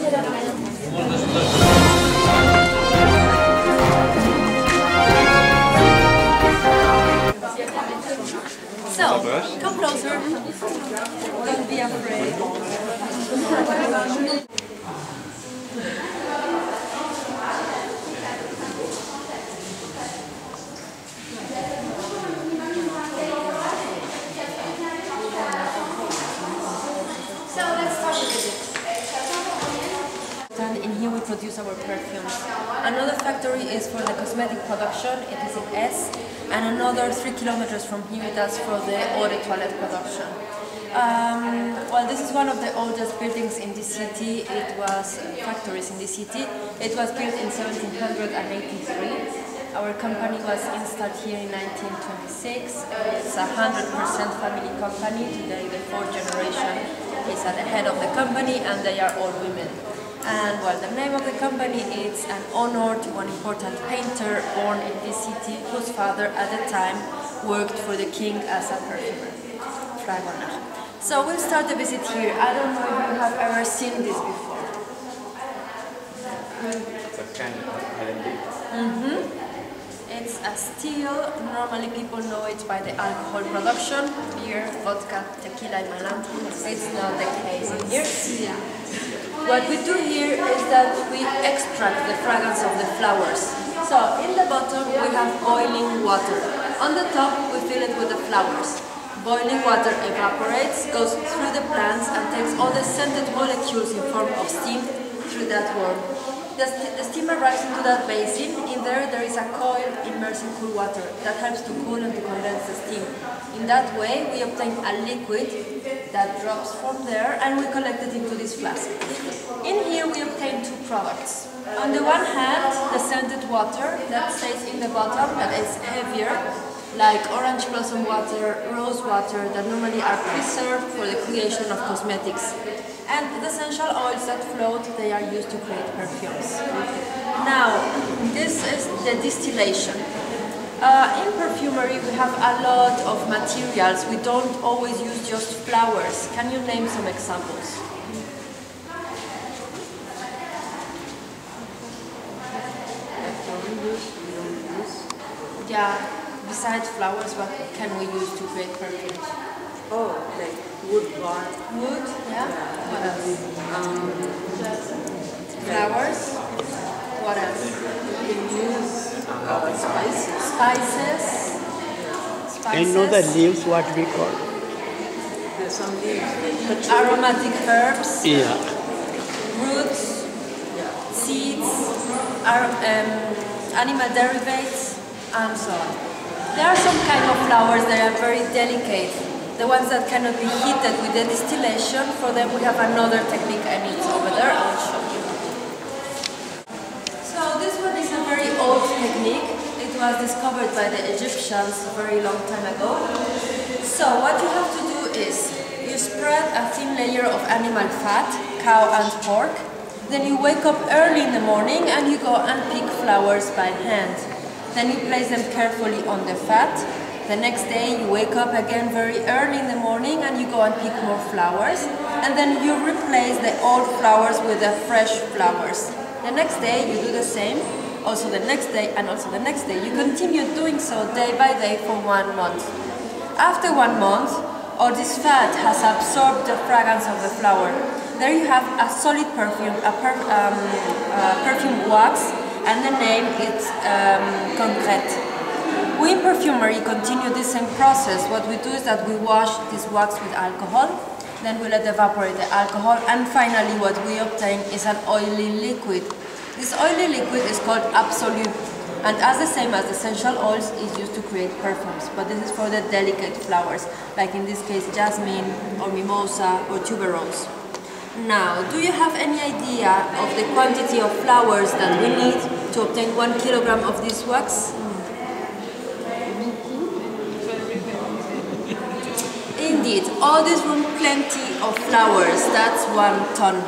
So, come closer. Don't be afraid. In here we produce our perfumes. Another factory is for the cosmetic production, it is in S, and another 3 kilometers from here it is for the eau de toilette production. Well, this is one of the oldest buildings in the city. It was factories in the city. It was built in 1783. Our company was installed here in 1926. It's a 100% family company. Today the fourth generation is at the head of the company and they are all women. And well, the name of the company is an honor to one important painter born in this city whose father at the time worked for the king as a perfumer. So we'll start the visit here. I don't know if you have ever seen this before. It's a can of L&D. It's a still. Normally people know it by the alcohol production, beer, vodka, tequila, and melange. It's not the case in here. What we do here is that we extract the fragrance of the flowers. So in the bottom we have boiling water. On the top we fill it with the flowers. Boiling water evaporates, goes through the plants and takes all the scented molecules in form of steam through that worm. The steam arrives into that basin. In there is a coil immersed in cool water that helps to cool and to condense the steam. In that way we obtain a liquid that drops from there and we collect it into this flask. In here we obtain two products. On the one hand, the scented water that stays in the bottom, that is heavier, like orange blossom water, rose water, that normally are preserved for the creation of cosmetics. And the essential oils that float, they are used to create perfumes. Now, this is the distillation. In perfumery we have a lot of materials. We don't always use just flowers. Can you name some examples? Yeah, besides flowers, what can we use to create perfumes? Oh, like wood bark. Wood, yeah. What else? Flowers. What else? You can use spices. Spices. I know the leaves, what we call. There's some leaves like Aromatic herbs. Yeah. Roots. Seeds. Animal derivatives. And so on. There are some kind of flowers that are very delicate. The ones that cannot be heated with the distillation, for them we have another technique and it's over there, I will show you. So this one is a very old technique. It was discovered by the Egyptians a very long time ago. So what you have to do is, you spread a thin layer of animal fat, cow and pork, then you wake up early in the morning and you go and pick flowers by hand. Then you place them carefully on the fat. The next day you wake up again very early in the morning and you go and pick more flowers. And then you replace the old flowers with the fresh flowers. The next day you do the same, also the next day and also the next day. You continue doing so day by day for 1 month. After 1 month, all this fat has absorbed the fragrance of the flower. There you have a solid perfume, perfume wax, and the name is concrete. We in perfumery continue this same process. What we do is that we wash this wax with alcohol, then we let evaporate the alcohol, and finally what we obtain is an oily liquid. This oily liquid is called absolute, and as the same as essential oils is used to create perfumes, but this is for the delicate flowers, like in this case jasmine or mimosa or tuberose. Now, do you have any idea of the quantity of flowers that we need to obtain 1 kilogram of this wax? Indeed, all this room plenty of flowers, that's 1 ton.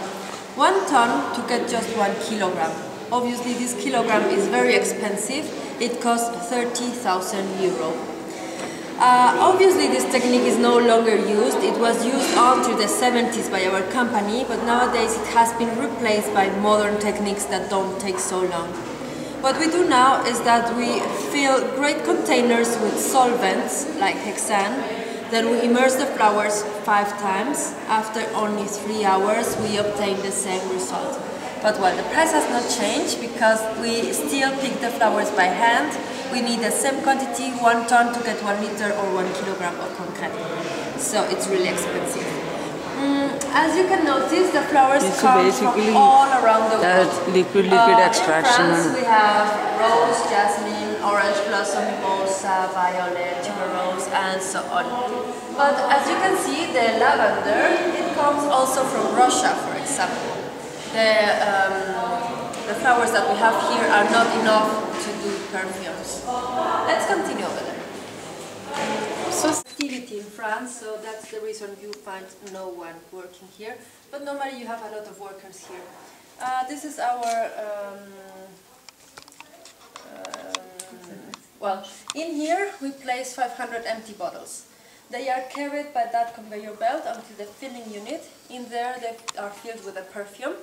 1 ton to get just 1 kilogram. Obviously this kilogram is very expensive, it costs 30,000 euro. Obviously this technique is no longer used. It was used until the 70s by our company, but nowadays it has been replaced by modern techniques that don't take so long. What we do now is that we fill great containers with solvents like hexane, then we immerse the flowers 5 times. After only 3 hours we obtain the same result. But well, the price has not changed because we still pick the flowers by hand. We need the same quantity, 1 ton to get 1 liter or 1 kilogram of concrete. So it's really expensive. As you can notice, the flowers come from all around the world. Liquid extraction. In France we have rose, jasmine, orange blossom, mimosa, violet, tuberose, and so on. But as you can see, the lavender, it comes also from Russia, for example. The flowers that we have here are not enough to do perfumes. Let's continue over there. So activity in France, so that's the reason you find no one working here. But normally you have a lot of workers here. This is our well, in here we place 500 empty bottles. They are carried by that conveyor belt onto the filling unit. In there they are filled with a perfume.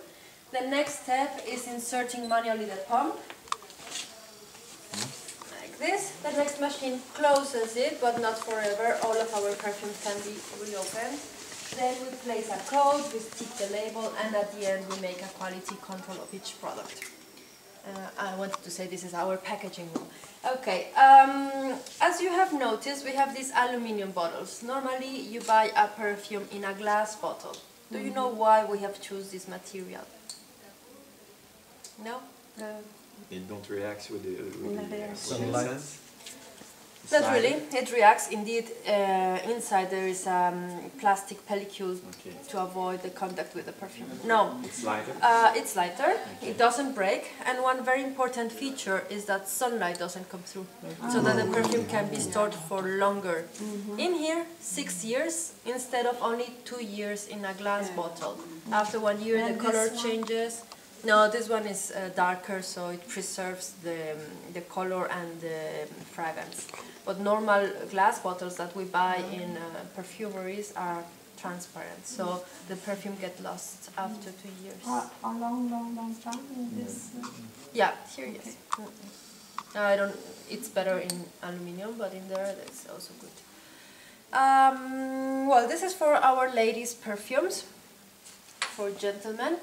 The next step is inserting manually the pump, like this. The next machine closes it, but not forever. All of our perfumes can be reopened. Then we place a code, we stick the label, and at the end we make a quality control of each product. I wanted to say this is our packaging room. Okay, as you have noticed, we have these aluminium bottles. Normally you buy a perfume in a glass bottle. Do you know why we have chosen this material? No? It don't react with the sunlight. Not really. It reacts. Indeed, inside there is plastic pellicule to avoid the contact with the perfume. No. It's lighter? It's lighter. Okay. It doesn't break. And one very important feature is that sunlight doesn't come through. So that the perfume can be stored for longer. In here, 6 years instead of only 2 years in a glass bottle. After 1 year, the color changes. No, this one is darker, so it preserves the color and the fragrance. But normal glass bottles that we buy in perfumeries are transparent, so the perfume gets lost after 2 years. A long time in this? Yeah, here yes. I don't. It's better in aluminium, but in there that's also good. Well, this is for our ladies' perfumes. For gentlemen,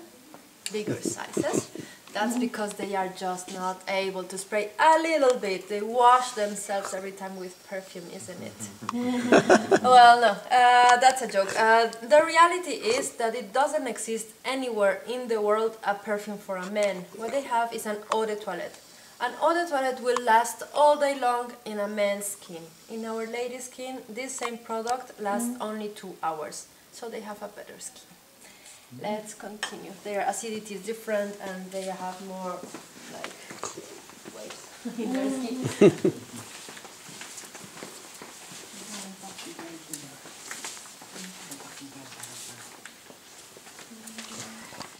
bigger sizes. That's because they are just not able to spray a little bit. They wash themselves every time with perfume, isn't it? Well, no, that's a joke. The reality is that it doesn't exist anywhere in the world a perfume for a man. What they have is an eau de toilette. An eau de toilette will last all day long in a man's skin. In our lady's skin, this same product lasts only 2 hours. So they have a better skin. Let's continue. Their acidity is different and they have more like waves in their skin.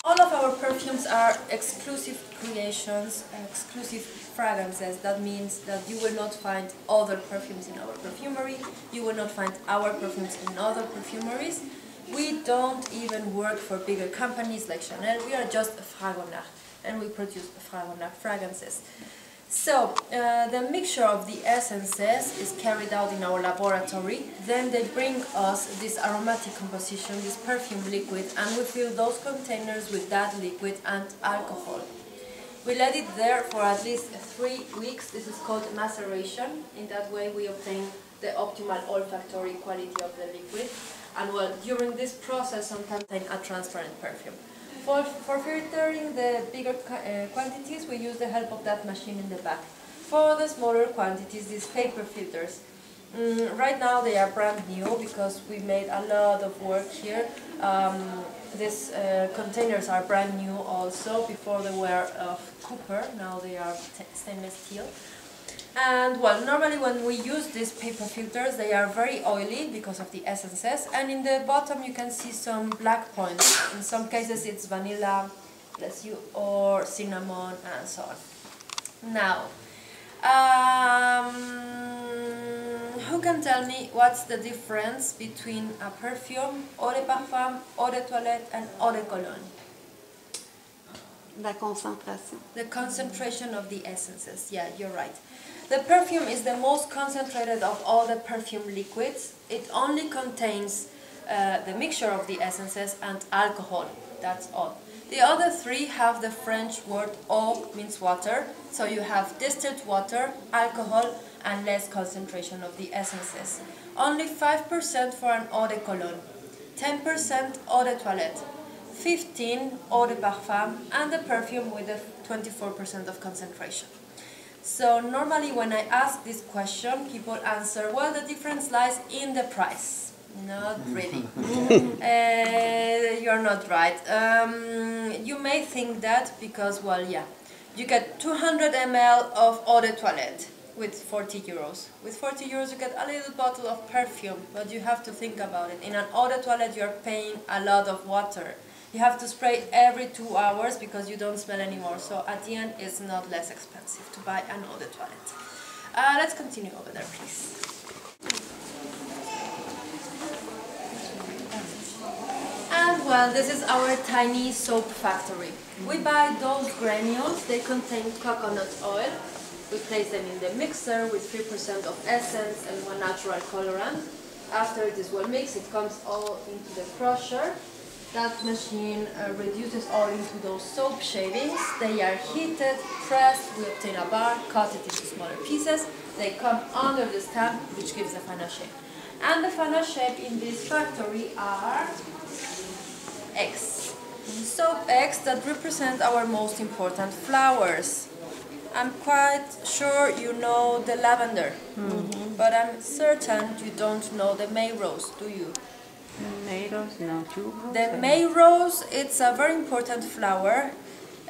All of our perfumes are exclusive creations, exclusive fragrances. That means that you will not find other perfumes in our perfumery. You will not find our perfumes in other perfumeries. We don't even work for bigger companies like Chanel. We are just Fragonard, and we produce Fragonard fragrances. So, the mixture of the essences is carried out in our laboratory. Then they bring us this aromatic composition, this perfume liquid, and we fill those containers with that liquid and alcohol. We let it there for at least 3 weeks. This is called maceration. In that way we obtain the optimal olfactory quality of the liquid. And well, during this process, sometimes a transparent perfume. For filtering the bigger quantities, we use the help of that machine in the back. For the smaller quantities, these paper filters. Right now they are brand new because we made a lot of work here. These containers are brand new also. Before they were of copper, now they are stainless steel. And well, normally when we use these paper filters, they are very oily because of the essences, and in the bottom you can see some black points. In some cases it's vanilla, bless you, or cinnamon, and so on. Now, who can tell me what's the difference between a perfume, eau de parfum, eau de toilette, and eau de cologne? La concentration. The concentration of the essences. Yeah, you're right. The perfume is the most concentrated of all the perfume liquids. It only contains the mixture of the essences and alcohol. That's all. The other three have the French word eau, means water. So you have distilled water, alcohol, and less concentration of the essences. Only 5% for an eau de cologne, 10% eau de toilette, 15 eau de parfum, and the perfume with the 24% of concentration. So normally when I ask this question, people answer, well, the difference lies in the price. Not really. You're not right. You may think that because, well, yeah, you get 200 ml of eau de toilette with 40 euros. With 40 euros you get a little bottle of perfume, but you have to think about it. In an eau de toilette you're paying a lot of water. You have to spray every 2 hours because you don't smell anymore. So at the end it's not less expensive to buy an eau de toilette. Let's continue over there, please. And well, this is our tiny soap factory. We buy those granules, they contain coconut oil. We place them in the mixer with 3% of essence and 1 natural colorant. After it is well mixed, it comes all into the crusher. That machine reduces all into those soap shavings. They are heated, pressed, we obtain a bar, cut it into smaller pieces. They come under the stamp, which gives the final shape. And the final shape in this factory are eggs. Soap eggs that represent our most important flowers. I'm quite sure you know the lavender, but I'm certain you don't know the May rose, do you? May rose, no, tuberose. The May rose, it's a very important flower.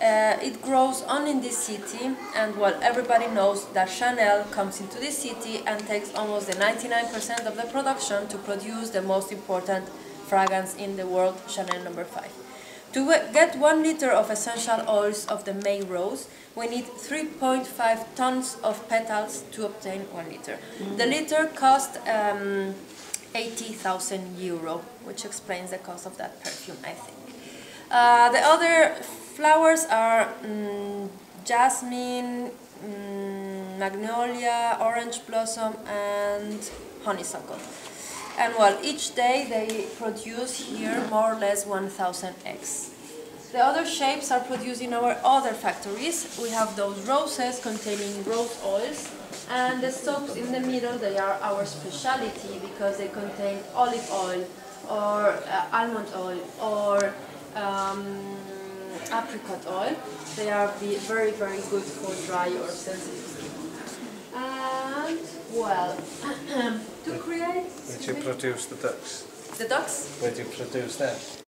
It grows only in this city, and well, everybody knows that Chanel comes into this city and takes almost the 99% of the production to produce the most important fragrance in the world, Chanel No. 5. To get 1 liter of essential oils of the May rose, we need 3.5 tons of petals to obtain 1 liter. The liter cost 80,000 euro, which explains the cost of that perfume, I think. The other flowers are jasmine, magnolia, orange blossom, and honeysuckle. And well, each day they produce here more or less 1,000 eggs. The other shapes are produced in our other factories. We have those roses containing rose oils, and the soaps in the middle, they are our specialty because they contain olive oil or almond oil or apricot oil. They are very, very good for dry or sensitive skin. And well, to create... Where do you produce the ducks? The ducks? Where do you produce them?